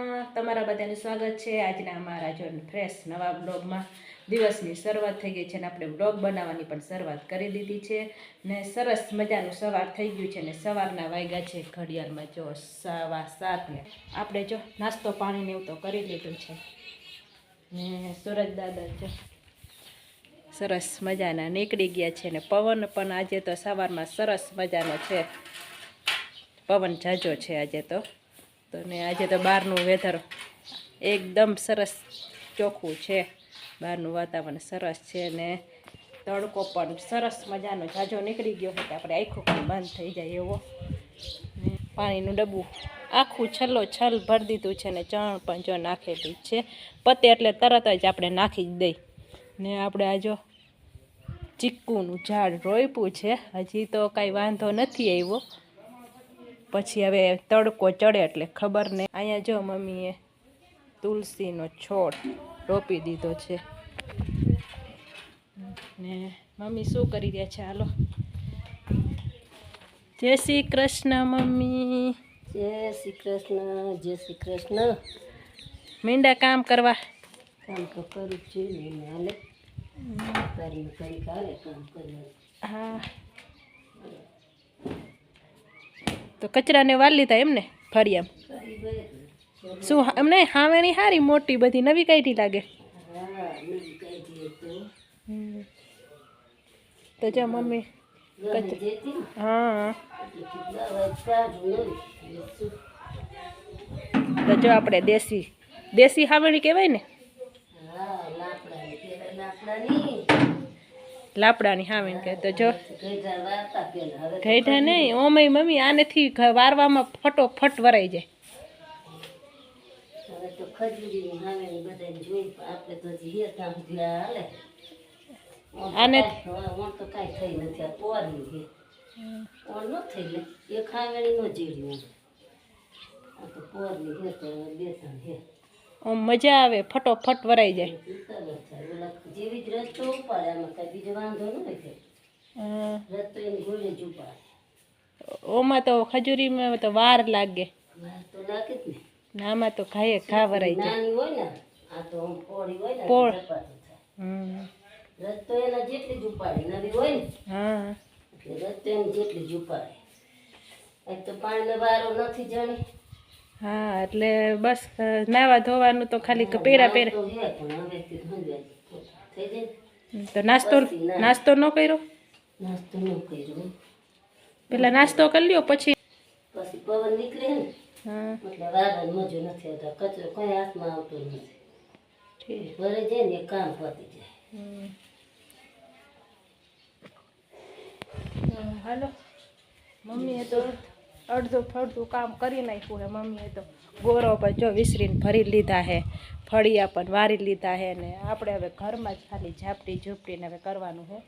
માં તમારા બધાનું સ્વાગત છે આજના અમારા જો ફ્રેશ નવા બ્લોગમાં। દિવસની શરૂઆત થઈ ગઈ છે ને આપણે બ્લોગ બનાવવાની પણ શરૂઆત કરી દીધી છે ને સરસ મજાનું સવાર થઈ ગયું છે ને સવારના વાગ્યા છે ઘડિયાળમાં જો 7:15 ને આપણે જો નાસ્તો પાણી ને એવું તો કરી લીધું છે ને સુરજ દાદા જો સરસ મજાના નીકળી ગયા છે ને પવન પણ આજે તો સવારમાં સરસ મજાનો છે, પવન જાજો છે આજે તો ને આજે તો બહારનું વેધર એકદમ સરસ ચોખ્ખું છે, બહારનું વાતાવરણ સરસ છે ને તડકો પણ સરસ મજાનો જાજો નીકળી ગયો છે કે આપણે આખું પણ બંધ થઈ જાય એવો ને પાણીનું ડબ્બું આખું છલ્લો છલ ભરી દીધું છે ને ચણ પણ જો નાખેલું છે, પતે એટલે તરત જ આપણે નાખી જ દઈ ને આપણે આ જો ચીકુનું ઝાડ રોપ્યું છે, હજી તો કાંઈ વાંધો નથી આવ્યો, પછી હવે તડકો ચડે એટલે ખબર નહીં। અહીંયા જો મમ્મીએ તુલસીનો છોડ રોપી દીધો છે ને મમ્મી શું કરી રહ્યા છે, હાલો જય શ્રી કૃષ્ણ મમ્મી। જય શ્રી કૃષ્ણ, જય શ્રી કૃષ્ણ। મીંડા કામ કરવા? કામ તો કરું છે ને હાલે તારી કઈ કાલે કામ કરવા। હા તો કચરાને વાળ લીધા એમને ફળિયામાં શું એમને હાવેણી હારી મોટી બધી નવી કાઢી લાગે। તો જો મમ્મી હા તો જો આપણે દેશી હાવેણી કહેવાય ને, લાપડાની હાવેણી કહે તો જો ગઈઢા નહીં ઓમે મમ્મી આનેથી વારવામાં ફટોફટ વરાઈ જાય। હવે તો ખજૂરીની હાવેણી બધાને જોઈ આપણે તો હજી હેતા સુધી હાલે આને તો કાંઈ થઈ નથી, આ પોરની છે ઓર ન થઈ લે એક હાવેણી ન જેડી આ તો પોરની છે તો બે ત્રણ છે ઓમ મજા આવે ફટોફટ વરાઈ જાય। જેવી જ રસ્તો ઉપાડે આમાં કાંઈ બીજો વાંધો ન હોય, રસ્તો એની ગોળે જ ઉપાડે। ઓમાં તો ખજૂરીમાં તો વાર લાગે, વાર તો લાગે જ ને, આમાં તો ઘાએ ઘા વરાઈ જાય। નાની હોય ને આ તો પોળી હોય ને પોળ રસ્તો એના જેટલી જ ઉપાડે, નવી હોય ને હા એટલે રસ્તો એની જેટલી જ ઉપાડે, એક તો પાણીનો વારો નથી જાણી। હા એટલે બસ નાવા ધોવાનું તો ખાલી પેરા તો હે પણ હવે થઈ જાય તો નાસ્તો ન કર્યો, નાસ્તો ન કર્યો પેલા નાસ્તો કરી લ્યો પછી પવન નીકળે ને હા એટલે વારવાની મજો નથી આવતા, કચરો કઈ હાથમાં આવતો નથી, ભરે જાય ને કામ પતી જાય। હાલો મમ્મીએ તો અડધું ફળતું કામ કરી નાખ્યું હે, મમ્મીએ તો ગોરો પર જો વિસરીને ભરી લીધા હે, ફળિયા પણ વારી લીધા હે ને આપણે હવે ઘરમાં જ ખાલી ઝાપટી ઝૂપટીને હવે કરવાનું છે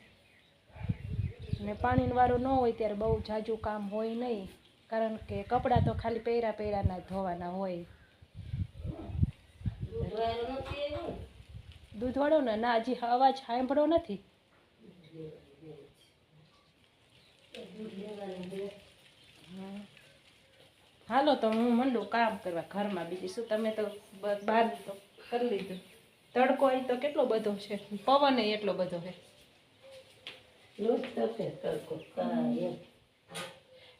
ને પાણીનો વારો ન હોય ત્યારે બહુ ઝાઝું કામ હોય નહીં, કારણ કે કપડાં તો ખાલી પહેરાના ધોવાના હોય। દૂધવાળો ને ના હજી અવાજ સાંભળો નથી, હાલો તો હું મંડું કામ કરવા ઘરમાં, બીજું શું તમે તો બહાર તો કરી લીધું, તડકો અહીં તો કેટલો બધો છે, પવન એટલો બધો છે।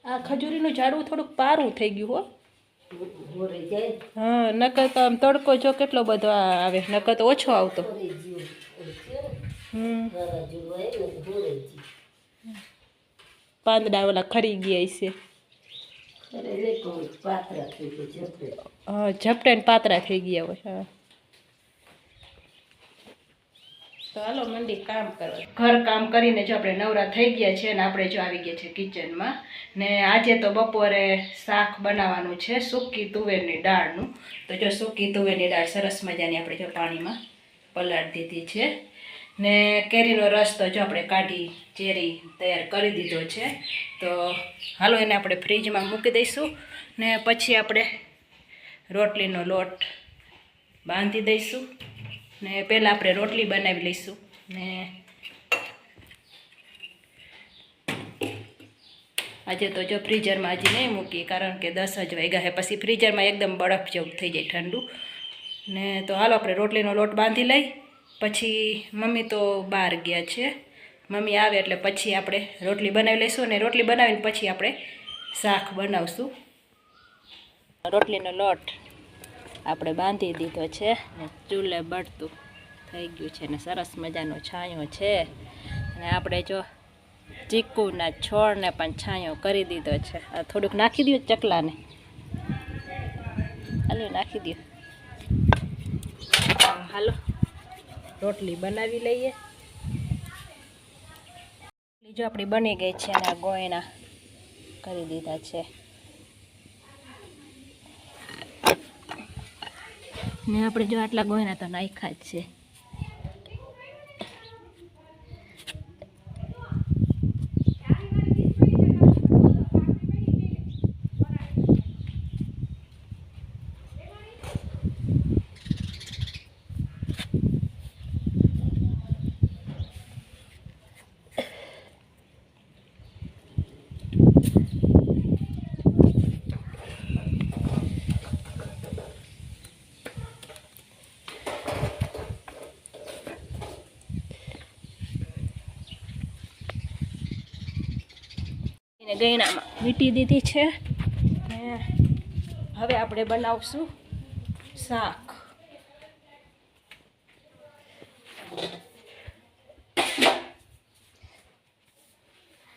આ ખજૂરીનું ઝાડવું થોડુંક પારું થઈ ગયું હો, હા નકર તો આમ તડકો જો કેટલો બધો આવે, નકર તો ઓછો આવતો। પાંદડા ઓલા ખરી ગયા છે, ઝપટે ને પાતરા થઈ ગયા હોય। હા તો હાલો મંડી કામ કરવા, ઘર કામ કરીને જો આપણે નવરા થઈ ગયા છે ને આપણે જો આવી ગયા છે કિચનમાં ને આજે તો બપોરે શાક બનાવવાનું છે સૂકી તુવેરની દાળનું, તો જો સૂકી તુવેરની દાળ સરસ મજાની આપણે જો પાણીમાં પલાળી દીધી છે ને કેરીનો રસ તો જો આપણે કાઢી ચેરી તૈયાર કરી દીધો છે, તો હાલો એને આપણે ફ્રીજમાં મૂકી દઈશું ને પછી આપણે રોટલીનો લોટ બાંધી દઈશું ને પહેલાં આપણે રોટલી બનાવી લઈશું ને આજે તો જો ફ્રીઝરમાં હજી નહીં મૂકી, કારણ કે 10 જ વાગ્યા છે, પછી ફ્રીઝરમાં એકદમ બરફ જેવું થઈ જાય ઠંડુ. ને તો હાલો આપણે રોટલીનો લોટ બાંધી લઈ, પછી મમ્મી તો બહાર ગયા છે, મમ્મી આવે એટલે પછી આપણે રોટલી બનાવી લઈશું, અને રોટલી બનાવીને પછી આપણે શાક બનાવશું. રોટલીનો લોટ આપણે બાંધી દીધો છે ને ચૂલે બળતું થઈ ગયું છે ને સરસ મજાનો છાંયો છે. અને આપણે જો ચીકુના છોડને પણ છાંયો કરી દીધો છે. આ થોડુંક નાખી દો ચકલાને, હાલો નાખી દો. હાલો રોટલી બનાવી લઈએ. જો આપણી બની ગઈ છે અને ગોયણા કરી દીધા છે ને આપણે જો આટલા ગોયણા તો નાખ્યા જ છે. ગયણામાં વીંટી દીધી છે ને હવે આપણે બનાવશું શાક.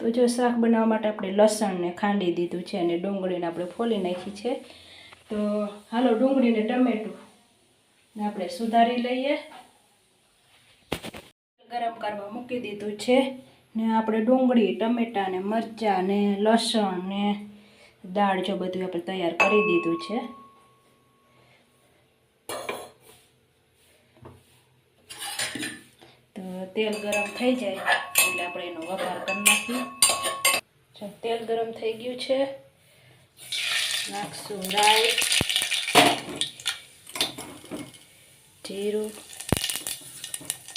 તો જો શાક બનાવવા માટે આપણે લસણને ખાંડી દીધું છે અને ડુંગળીને આપણે ફોલી નાખી છે. તો હાલો ડુંગળીને ટમેટું ને આપણે સુધારી લઈએ. ગરમ કરવા મૂકી દીધું છે ને આપણે ડુંગળી, ટમેટાં ને મરચાં ને લસણ ને દાળ જો બધું આપણે તૈયાર કરી દીધું છે. તો તેલ ગરમ થઈ જાય એટલે આપણે એનો વઘાર કરી નાખીએ. જો તેલ ગરમ થઈ ગયું છે, નાખશું રાઈ, જીરું,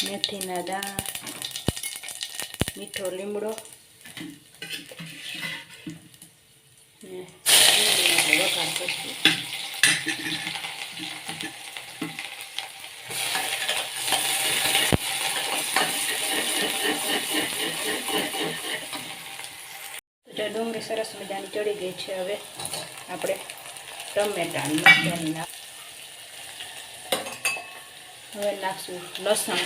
મેથીના દાણા, મીઠો લીમડો ને વઘાર કરીશું. જો ડુંગળી સરસ મજાની ચડી ગઈ છે. હવે આપણે ટમેટાં મરચાંની હવે નાખશું લસણ,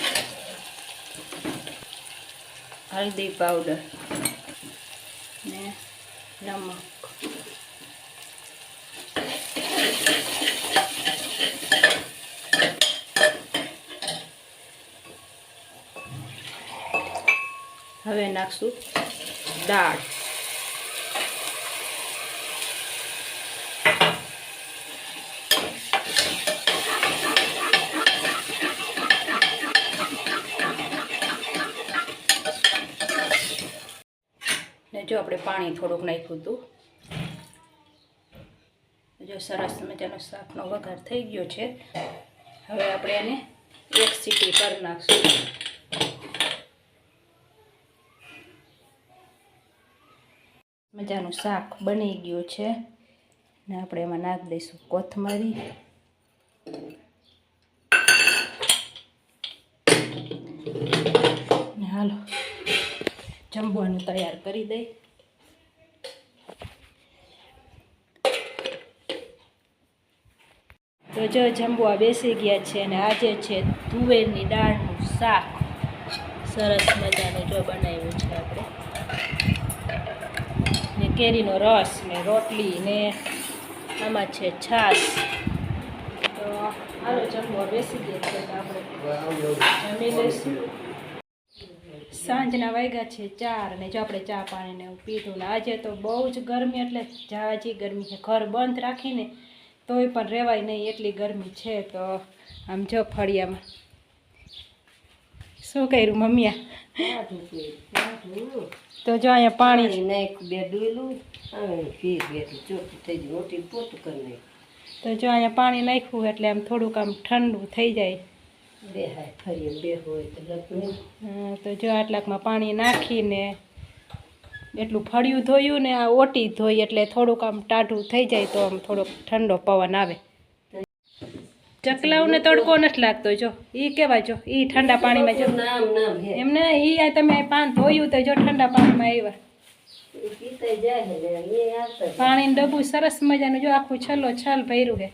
હલ્દી પાવડર ને નમક. હવે નાખશું દાળ. ને જો આપણે પાણી થોડુંક નાખ્યું હતું. જો સરસ મજાનો શાકનો વઘાર થઈ ગયો છે. હવે આપણે એને એક સીટી કરી નાખશું. મજાનું શાક બની ગયું છે ને આપણે એમાં નાખી દઈશું કોથમરી ને હાલો જમવાનું તૈયાર કરી દઈ. તો જો જમવા બેસી ગયા છે અને આજે છે તુવેરની દાળનું શાક. સરસ મજાનું જો બનાવ્યું છે આપણે, ને કેરીનો રસ ને રોટલી ને આમાં છે છાશ. તો હાલો જમવા બેસી ગયા છે તો આપણે જમી લઈશું. સાંજના વાગ્યા છે 4 ને જો આપણે ચા પાણીને એવું પીધું ને આજે તો બહુ જ ગરમી, એટલે જાજી ગરમી છે. ઘર બંધ રાખીને તોય પણ રહેવાય નહીં એટલી ગરમી છે. તો આમ જો ફળિયામાં શું કર્યું મમ્મીયા? તો જો અહીંયા પાણી નાખ બે ડોલું ફીર બેઠી ચોખ્ખી થઈ ગઈ, રોટી પોતું કરી નાખ. તો જો અહીંયા પાણી નાખ્યું એટલે આમ થોડુંક આમ ઠંડુ થઈ જાય. બે હાય ફરી બે હોય તો લગ્ન. તો જો આટલાકમાં પાણી નાખીને એટલું ફળિયું ધોયું ને આ ઓટી ધોઈ એટલે થોડુંક આમ ટાઢું થઈ જાય તો આમ થોડોક ઠંડો પવન આવે. ચકલાઓને તડકો નથી લાગતો જો ઈ કેવા જો ઈ ઠંડા પાણીમાં જો નામ નામ હે એમને ઈ આ તમે પાન ધોયું તો જો ઠંડા પાણીમાં આવ્યા. એ પીતા જાય હે એ આવતા પાણીનું ડબ્બું સરસ મજાનું જો આખું છલો છલ ભર્યું છે.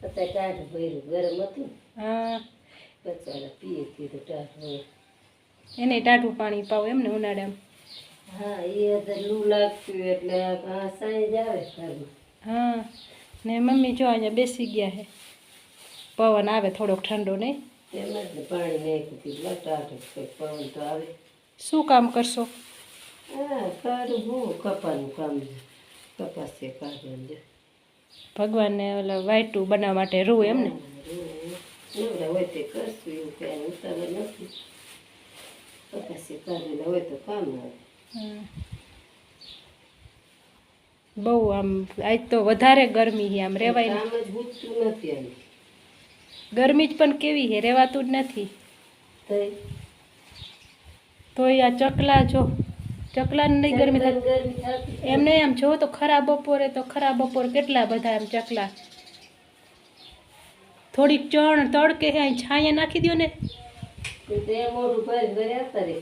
અત્યારે ટાઢું ભર્યું ગરમ હતું હા બચારા પીએ તો ટાઢું હોય. એને ટાઢું પાણી પાવ એમને ઉનાળામાં. હા એ અત્યારે લૂ લાગતું એટલે સાંજ આવે ઘરમાં. હા ને મમ્મી જો અહીંયા બેસી ગયા છે. પવન આવે થોડોક ઠંડો નહીં. એમાં જ પાણી નાખ્યું હતું ટાઢું પવન તો આવે. શું કામ કરશો? હા કાઢું હું કપાનું કામ છે કપાસ છે કાઢવાનું છે. ભગવાનને ઓલા વાયટું બનાવવા માટે રૂ એમને. નવરા હોય તે કરશું એવું કાંઈ ઉતાવળ નથી. કપાસ કાઢેલા હોય તો કામ આવે. બહુ આમ આજ તો વધારે ગરમી છે આમ રેવાય કામ જ બુજતું નથી આમ. ગરમી જ પણ કેવી છે રેવાતું જ નથી. તોય આ ચકલા જો ચકલાને નહીં ગરમી થતી ગરમી થતી એમને આમ જો તો ખરા બપોરે કેટલા બધા આમ ચકલા. થોડીક ચણ તડકે છે અહીં છાંયા નાખી દો ને તે મોઢું ભરી ભરી આવતા રહે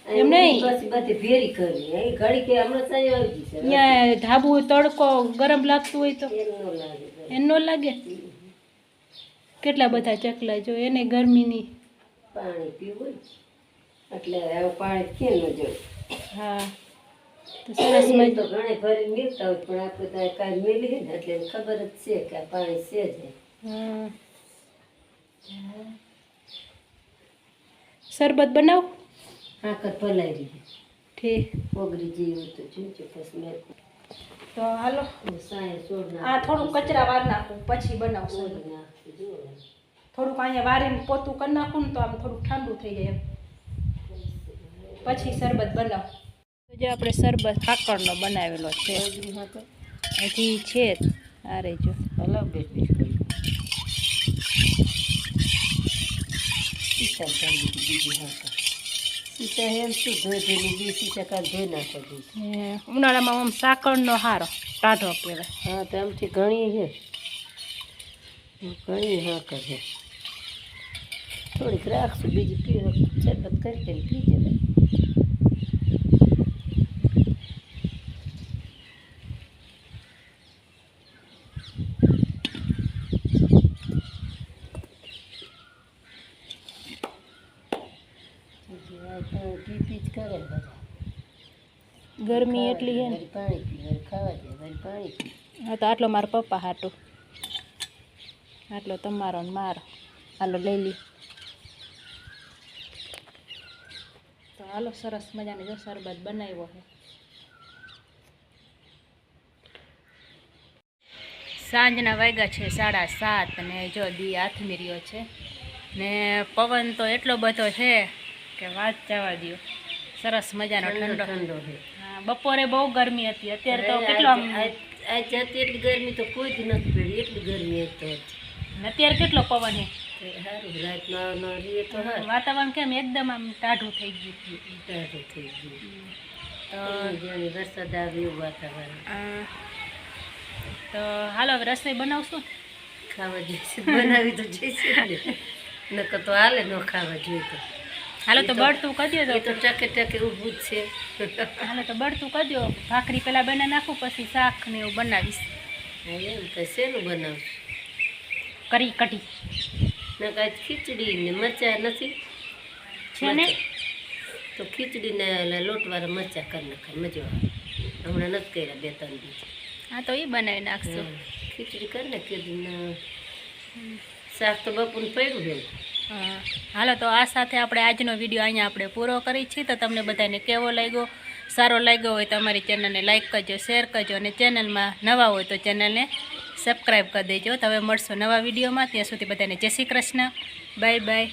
એમ નહીં પછી બધી ભેરી કરવી અહીં ઘડી કે હમણાં સાંજ આવી ગઈ છે અહીંયા ધાબુ તડકો ગરમ લાગતું હોય તો એમ ન લાગે એનો લાગે. કેટલા બધા ચકલા જો એને ગરમીની. પાણી પીવું એટલે હવે પાણી કેમ ન જોઈએ. હા તો સરસ એમ મજા તો ઘણી ભરી મિલતા હોય પણ આપણે તો કાંઈ મિલી ને એટલે ખબર જ છે કે આ પાણી છે જ. હા શરબત બનાવ આકર ભલાઈ રહી ઠીક ઓગરી જેવું તો જોજો પછી મેં તો હાલો સાંય છોડ આ થોડું કચરા વાર નાખું પછી બનાવશું. નાખી નાખી જો થોડુંક અહીંયા વારીને પોતું કરી નાખું ને તો આમ થોડુંક ઠંડુ થઈ જાય એમ પછી શરબત બનાવ. જો આપણે શરબત કાકડનો બનાવેલો છે હજી છે જ આ રહેજો અલગ બેઠી સીતા કાઢી બીજી હાકા સીતા એમ શું ધોઈ ધોઈને બી સીતા કાઢ ધોઈ નાખો દીધી. ઉનાળામાં આમ સાકરનો હારો ટાઢો કહેવાય. હા તો આમથી ઘણી છે ઘણી હાકર છે થોડીક રાખશું બીજી પી શરબત કરી કરીને પી જવાય. પી જ કરે બધા ગરમી એટલી છે ને. પાણી પી ખાવા દે પાણી પી. હા તો આટલો મારા પપ્પા હાટું આટલો તમારો ને મારો હાલો લઈ લી. તો હાલો સરસ મજાની જો શરબત બનાવ્યો છે. સાંજના વાગ્યા છે 7:30 અને જો દી આથમી રહ્યો છે ને પવન તો એટલો બધો છે કે વાત જવા દો. સરસ મજાનો ઠંડો ઠંડો છે. હા બપોરે બહુ ગરમી હતી અત્યારે તો કેટલો આમ આ જતી એટલી ગરમી તો કોઈ જ નથી પડી એટલી ગરમી તો અત્યારે કેટલો પવન છે. સારું રાતના ન રહીએ તો સારું. વાતાવરણ કેમ એકદમ આમ ટાઢું થઈ ગયું. ટાઢું થઈ ગયું તો જાણે વરસાદ આવે એવું વાતાવરણ. તો હાલો હવે રસોઈ બનાવશું. ખાવા જઈશું બનાવી તો જઈશું ને નકર તો હાલે ન ખાવા જોઈએ તો. હાલો તો બળતું કરજો એ તો ટકે ટકે ઊભું જ છે. હાલો તો બળતું કરજો. ભાખરી પેલા બનાવી નાખું પછી શાક ને એવું બનાવીશ. હા એમ તો શેનું બનાવું કરી કઢી ને કાંઈ ખીચડી ને મરચાં નથી છે ને તો ખીચડીને લોટવાળા મરચાં કરી નાખે મજા આવે. હમણાં નથી કર્યા 2-3 દિવસ. હા તો એ બનાવી નાખશું. ખીચડી કરી નાખી શાક તો બપોરનું પડ્યું છે. હા હાલો તો આ સાથે આપણે આજનો વિડીયો અહીંયા આપણે પૂરો કરી છીએ. તો તમને બધાને કેવો લાગ્યો, સારો લાગ્યો હોય તો અમારી ચેનલને લાઈક કરજો, શેર કરજો અને ચેનલમાં નવા હોય તો ચેનલને સબસ્ક્રાઈબ કરી દેજો. તો હવે મળશો નવા વિડીયોમાં. ત્યાં સુધી બધાને જય શ્રી કૃષ્ણ. Bye bye.